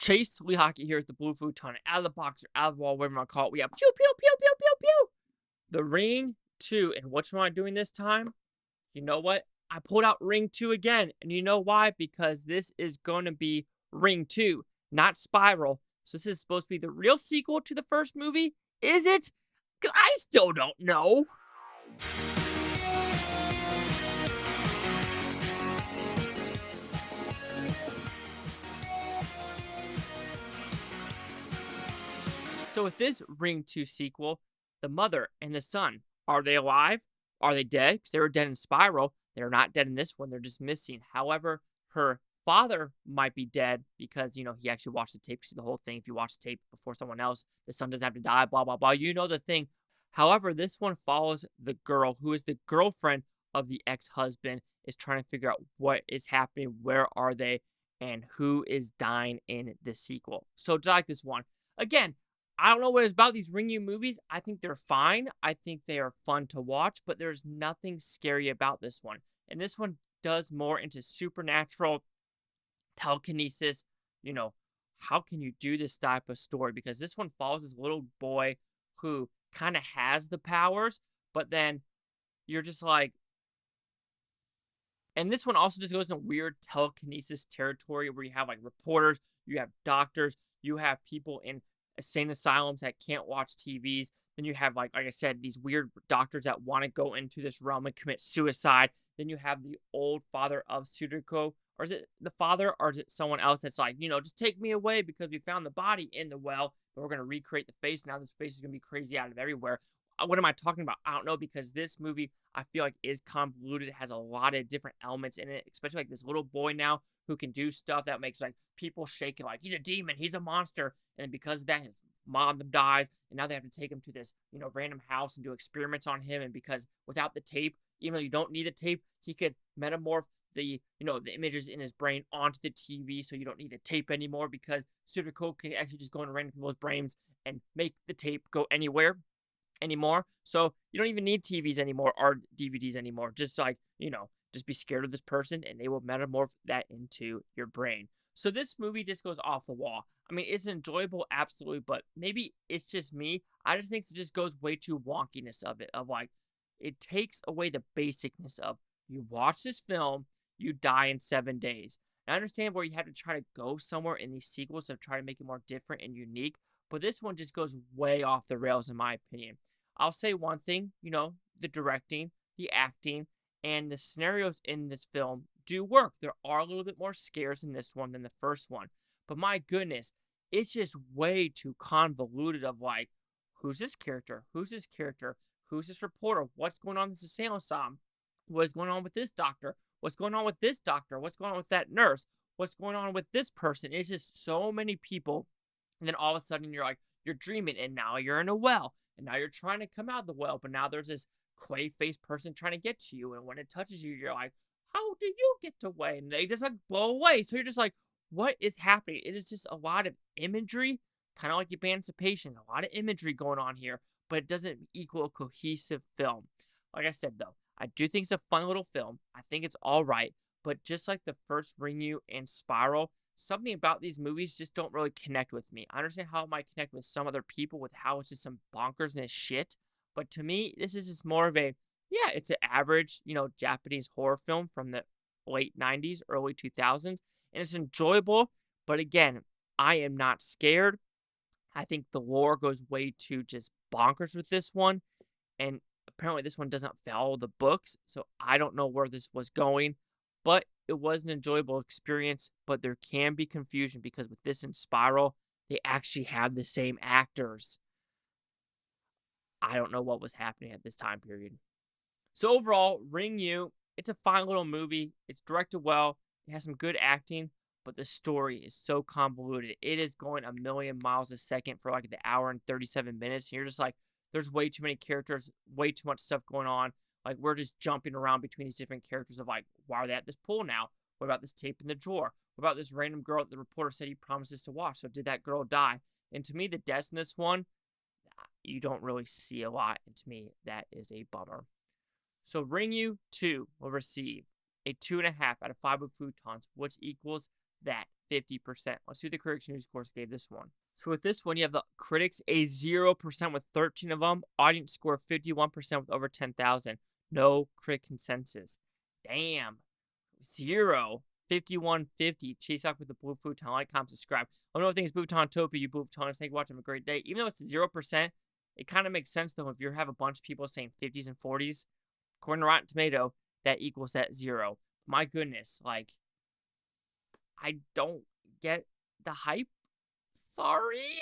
Chase Lehocky here at the Blue Futon. Out of the box or out of the wall, whatever you want to call it. We have pew, pew, pew, pew, pew, pew. The Ring 2. And which one am I doing this time? You know what? I pulled out Ring 2 again. And you know why? Because this is going to be Ring 2, not Spiral. So this is supposed to be the real sequel to the first movie. Is it? I still don't know. So with this Ring 2 sequel, the mother and the son, are they alive? Are they dead? Because they were dead in Spiral. They're not dead in this one. They're just missing. However, her father might be dead because, he actually watched the tape. See the whole thing. If you watch the tape before someone else, the son doesn't have to die, blah, blah, blah. You know the thing. However, this one follows the girl who is the girlfriend of the ex-husband, is trying to figure out what is happening, where are they, and who is dying in the sequel. So to like this one, again, I don't know what it's about these Ringu movies. I think they're fine. I think they are fun to watch, but there's nothing scary about this one. And this one does more into supernatural telekinesis. How can you do this type of story? Because this one follows this little boy who kind of has the powers, but then you're just like... And this one also just goes into weird telekinesis territory where you have like reporters, you have doctors, you have people in insane asylums that can't watch TVs. Then you have, like I said, these weird doctors that want to go into this realm and commit suicide. Then you have the old father of Tsuruko. Or is it the father, or is it someone else that's like, just take me away because we found the body in the well, but we're going to recreate the face. Now this face is going to be crazy out of everywhere. What am I talking about? I don't know, because this movie, I feel like, is convoluted. It has a lot of different elements in it, especially like this little boy now who can do stuff that makes like people shaking, like he's a demon, he's a monster. And because of that, his mom dies, and now they have to take him to this, random house and do experiments on him. And because without the tape, even though you don't need the tape, he could metamorph the images in his brain onto the TV, so you don't need the tape anymore, because Tsuruko can actually just go into random people's brains and make the tape go anywhere anymore. So you don't even need TVs anymore or DVDs anymore. Just like, just be scared of this person and they will metamorph that into your brain. So this movie just goes off the wall. I mean, it's enjoyable, absolutely, but maybe it's just me. I just think it just goes way too wonkiness of it, of like, it takes away the basicness of, you watch this film, you die in 7 days. And I understand where you have to try to go somewhere in these sequels to try to make it more different and unique, but this one just goes way off the rails in my opinion. I'll say one thing, the directing, the acting, and the scenarios in this film do work. There are a little bit more scares in this one than the first one. But my goodness, it's just way too convoluted of like, who's this character? Who's this character? Who's this reporter? What's going on in this asylum? What's going on with this doctor? What's going on with this doctor? What's going on with that nurse? What's going on with this person? It's just so many people. And then all of a sudden you're dreaming, and now you're in a well. And now you're trying to come out of the well, but now there's this clay-faced person trying to get to you. And when it touches you, you're like, how do you get away? And they just like blow away. So you're just like, what is happening? It is just a lot of imagery, kind of like Emancipation. A lot of imagery going on here, but it doesn't equal a cohesive film. Like I said, though, I do think it's a fun little film. I think it's all right. But just like the first Ringu and Spiral, something about these movies just don't really connect with me. I understand how it might connect with some other people with how it's just some bonkersness shit. But to me, this is just more of it's an average, Japanese horror film from the late 90s, early 2000s. And it's enjoyable. But again, I am not scared. I think the lore goes way too just bonkers with this one. And apparently this one doesn't follow the books. So I don't know where this was going. But it was an enjoyable experience. But there can be confusion because with this and Spiral, they actually have the same actors. I don't know what was happening at this time period. So overall, Ringu, it's a fine little movie. It's directed well. It has some good acting, but the story is so convoluted. It is going a million miles a second for like the hour and 37 minutes. And you're just like, there's way too many characters, way too much stuff going on. Like, we're just jumping around between these different characters of like, why are they at this pool now? What about this tape in the drawer? What about this random girl that the reporter said he promises to watch? So did that girl die? And to me, the deaths in this one, you don't really see a lot. And to me, that is a bummer. So Ringu 2 will receive a 2.5 out of 5 futons, which equals that 50%. Let's see what the critics news scores gave this one. So with this one, you have the critics a 0% with 13 of them. Audience score 51% with over 10,000. No critic consensus. Damn. 0. 5150. Chase out with the blue futon. Like, comment, subscribe. Let me know what things Buton Topia, you Butoners. Thank you for watching. Have a great day. Even though it's 0%, it kind of makes sense though if you have a bunch of people saying 50s and 40s. According to Rotten Tomato, that equals that 0. My goodness, like, I don't get the hype. Sorry.